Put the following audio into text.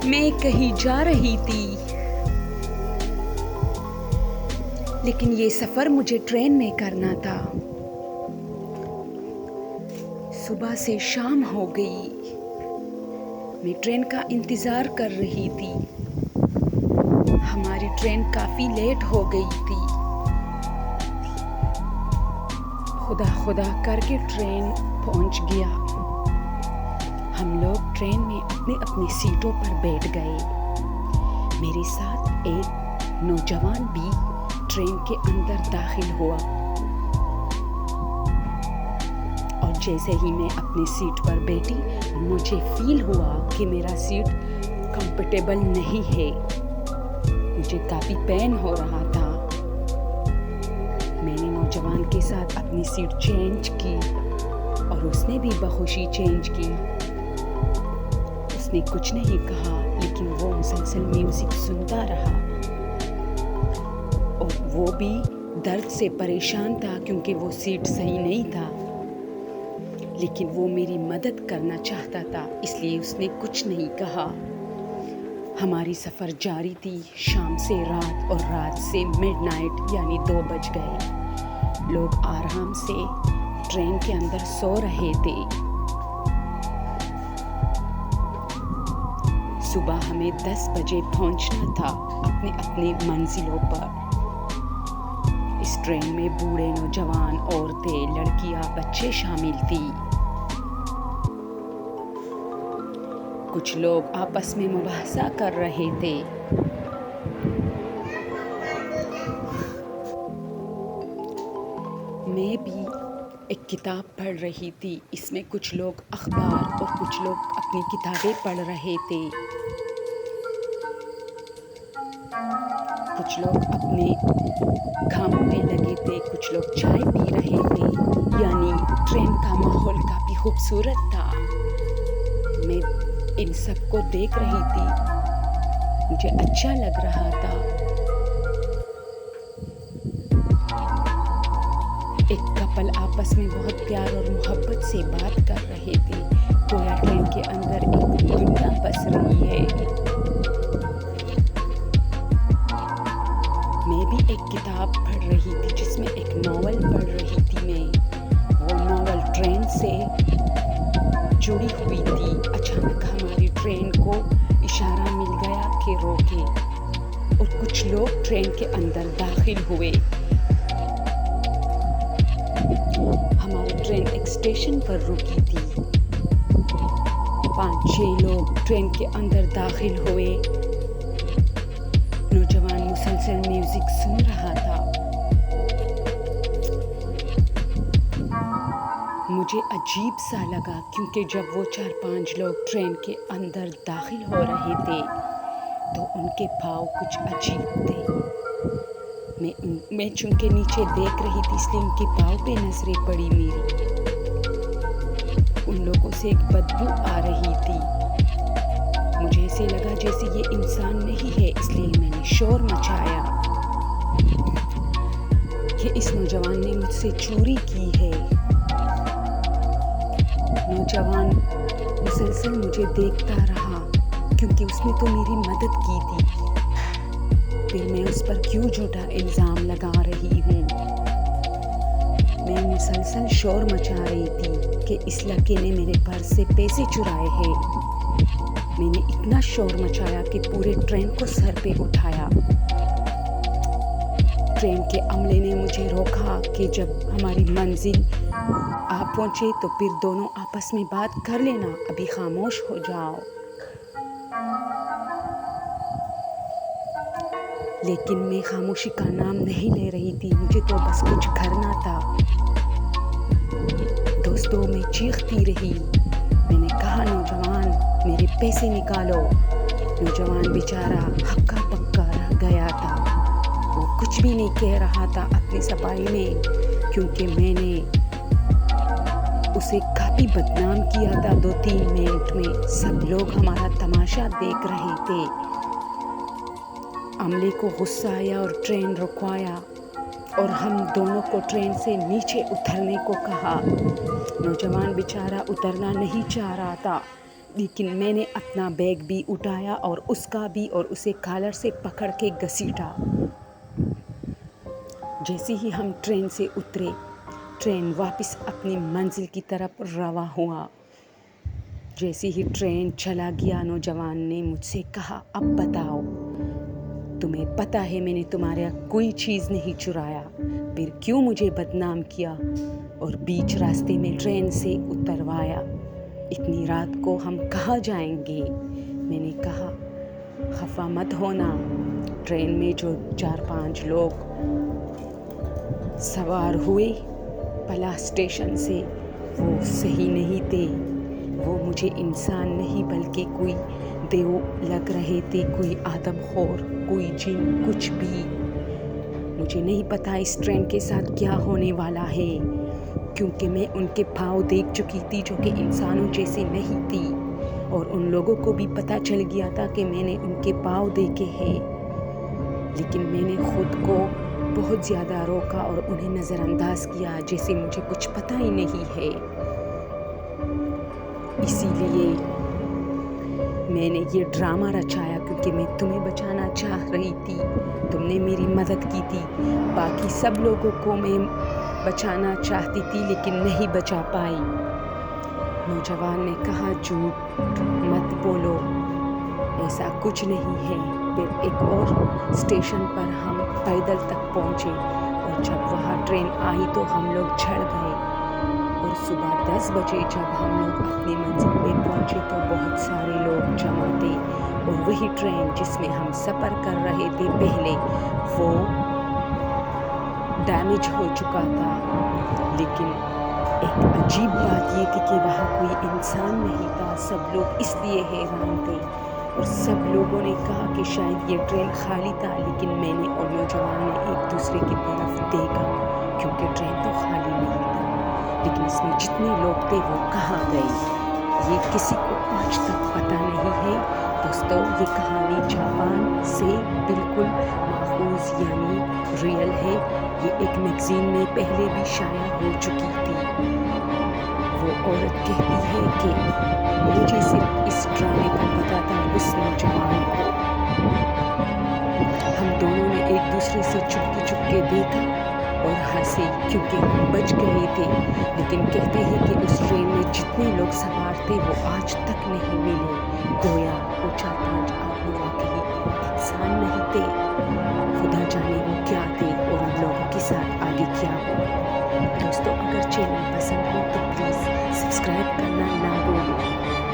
میں کہیں جا رہی تھی، لیکن یہ سفر مجھے ٹرین میں کرنا تھا۔ صبح سے شام ہو گئی، میں ٹرین کا انتظار کر رہی تھی۔ ہماری ٹرین کافی لیٹ ہو گئی تھی۔ خدا خدا کر کے ٹرین پہنچ گیا۔ ہم لوگ ٹرین میں اپنی اپنی سیٹوں پر بیٹھ گئے۔ میرے ساتھ ایک نوجوان بھی ٹرین کے اندر داخل ہوا، اور جیسے ہی میں اپنی سیٹ پر بیٹھی مجھے فیل ہوا کہ میرا سیٹ کمفرٹیبل نہیں ہے۔ مجھے کافی پین ہو رہا تھا۔ میں نے نوجوان کے ساتھ اپنی سیٹ چینج کی اور اس نے بھی بخوشی چینج کی۔ اس نے کچھ نہیں کہا، لیکن وہ مسلسل میوزک سنتا رہا، اور وہ بھی درد سے پریشان تھا کیونکہ وہ سیٹ صحیح نہیں تھا، لیکن وہ میری مدد کرنا چاہتا تھا، اس لیے اس نے کچھ نہیں کہا۔ ہماری سفر جاری تھی، شام سے رات اور رات سے مڈ نائٹ یعنی 2 بج گئے۔ لوگ آرام سے ٹرین کے اندر سو رہے تھے۔ صبح ہمیں 10 بجے پہنچنا تھا اپنی اپنی منزلوں پر۔ اس ٹرین میں بوڑھے، نوجوان، عورتیں، لڑکیاں، بچے شامل تھی۔ کچھ لوگ آپس میں مباحثہ کر رہے تھے۔ میں بھی ایک کتاب پڑھ رہی تھی۔ اس میں کچھ لوگ اخبار اور کچھ لوگ اپنی کتابیں پڑھ رہے تھے۔ کچھ لوگ اپنے کاموں میں لگے تھے، کچھ لوگ چائے پی رہے تھے، یعنی ٹرین کا ماحول کافی خوبصورت تھا۔ میں ان سب کو دیکھ رہی تھی، مجھے اچھا لگ رہا تھا۔ ایک کپل آپس میں بہت پیار اور محبت سے بات کر رہے تھے، گویا ٹرین کے اندر ایک دنیا بس رہی ہے۔ میں بھی ایک کتاب پڑھ رہی تھی، جس میں ایک ناول پڑھ رہی تھی میں۔ وہ ناول ٹرین سے جڑی ہوئی تھی۔ اچانک ہماری ٹرین کو اشارہ مل گیا کہ روکے، اور کچھ لوگ ٹرین کے اندر داخل ہوئے۔ ہماری ٹرین ایک اسٹیشن پر رکی تھی۔ 5-6 لوگ ٹرین کے اندر داخل ہوئے۔ نوجوان مسلسل میوزک سن رہا تھا۔ مجھے عجیب سا لگا، کیونکہ جب وہ 4-5 لوگ ٹرین کے اندر داخل ہو رہے تھے تو ان کے پاؤں کچھ عجیب تھے۔ میں چونکہ نیچے دیکھ رہی تھی، اس لیے ان کے پاؤں پہ نظریں پڑی میری۔ ان لوگوں سے ایک بدبو آ رہی تھی۔ مجھے ایسے لگا جیسے یہ انسان نہیں ہے، اس لیے میں نے شور مچایا کہ اس نوجوان نے مجھ سے چوری کی ہے۔ نوجوان مسلسل مجھے دیکھتا رہا، کیونکہ اس نے تو میری مدد کی تھی۔ پھر میں اس پر کیوں جھوٹا الزام لگا رہی ہوں؟ میں مسلسل شور مچا رہی تھی کہ اس لڑکے نے میرے پرس سے پیسے چرائے ہیں۔ میں نے اتنا شور مچایا کہ پورے ٹرین کو سر پہ اٹھایا۔ ٹرین کے عملے نے مجھے روکا کہ جب ہماری منزل آ پہنچے تو پھر دونوں آپس میں بات کر لینا، ابھی خاموش ہو جاؤ۔ لیکن میں خاموشی کا نام نہیں لے رہی تھی، مجھے تو بس کچھ کرنا تھا۔ دوستوں، میں چیختی رہی۔ میں نے کہا، نوجوان میرے پیسے نکالو۔ نوجوان بیچارہ ہکا پکا رہ گیا تھا، وہ کچھ بھی نہیں کہہ رہا تھا اپنی صفائی میں، کیونکہ میں نے اسے کافی بدنام کیا تھا 2-3 منٹ میں۔ سب لوگ ہمارا تماشا دیکھ رہے تھے۔ عملے کو غصہ آیا اور ٹرین رکوایا، اور ہم دونوں کو ٹرین سے نیچے اترنے کو کہا۔ نوجوان بیچارہ اترنا نہیں چاہ رہا تھا، لیکن میں نے اپنا بیگ بھی اٹھایا اور اس کا بھی، اور اسے کالر سے پکڑ کے گھسیٹا۔ جیسے ہی ہم ٹرین سے اترے، ٹرین واپس اپنی منزل کی طرف رواں ہوا۔ جیسے ہی ٹرین چلا گیا، نوجوان نے مجھ سے کہا، اب بتاؤ، تمہیں پتہ ہے میں نے تمہارا کوئی چیز نہیں چرایا، پھر کیوں مجھے بدنام کیا اور بیچ راستے میں ٹرین سے اتروایا؟ اتنی رات کو ہم کہاں جائیں گے؟ میں نے کہا، خفا مت ہونا، ٹرین میں جو 4-5 لوگ سوار ہوئے پلا اسٹیشن سے، وہ صحیح نہیں تھے، وہ مجھے انسان نہیں بلکہ کوئی دیو لگ رہے تھے، کوئی آدم خور، کوئی جن، کچھ بھی۔ مجھے نہیں پتا اس ٹرین کے ساتھ کیا ہونے والا ہے، کیونکہ میں ان کے پاؤں دیکھ چکی تھی جو کہ انسانوں جیسے نہیں تھی، اور ان لوگوں کو بھی پتہ چل گیا تھا کہ میں نے ان کے پاؤں دیکھے ہیں، لیکن میں نے خود کو بہت زیادہ روکا اور انہیں نظر انداز کیا، جیسے مجھے کچھ پتہ ہی نہیں ہے۔ اسی لیے میں نے یہ ڈرامہ رچایا، کیونکہ میں تمہیں بچانا چاہ رہی تھی، تم نے میری مدد کی تھی، باقی سب لوگوں کو میں بچانا چاہتی تھی لیکن نہیں بچا پائی۔ نوجوان نے کہا، جھوٹ مت بولو، ایسا کچھ نہیں ہے۔ پھر ایک اور اسٹیشن پر ہم پیدل تک پہنچے، اور جب وہاں ٹرین آئی تو ہم لوگ چڑھ گئے، اور صبح 10 بجے جب ہم لوگ اپنی منزل پہ پہنچے تو بہت سارے لوگ جمع تھے، اور وہی ٹرین جس میں ہم سفر کر رہے تھے پہلے، وہ ڈیمیج ہو چکا تھا۔ لیکن ایک عجیب بات یہ تھی کہ وہاں کوئی انسان نہیں تھا، سب لوگ اس لیے حیران تھے، اور سب لوگوں نے کہا کہ شاید یہ ٹرین خالی تھا، لیکن میں نے اور نوجوان نے ایک دوسرے کی طرف دیکھا، کیونکہ ٹرین تو خالی نہیں تھا، لیکن اس میں جتنے لوگ تھے وہ کہاں گئے، یہ کسی کو آج تک پتہ نہیں ہے۔ دوستو، یہ کہانی جاپان سے بالکل ماخوذ یعنی ریئل ہے، یہ ایک میگزین میں پہلے بھی شائع ہو چکی تھی۔ وہ عورت کہتی ہے کہ مجھے صرف اس ڈرامے کا پتہ تھا اس نوجوان کو۔ ہم دونوں نے ایک دوسرے سے چپکے دیکھا اور ہنسے، کیونکہ ہم بچ گئے تھے، لیکن کہتے ہیں کہ اس ٹرین میں جتنے لوگ سوار تھے وہ آج تک نہیں ملے، گویا وہ 4-5 آدمی واقعی انسان نہیں تھے، خدا جانے وہ کیا تھے اور ان لوگوں کے ساتھ آگے کیا ہوا۔ دوستو، اگر چینل پسند ہو تو پلیز سبسکرائب کرنا نہ بھولیں۔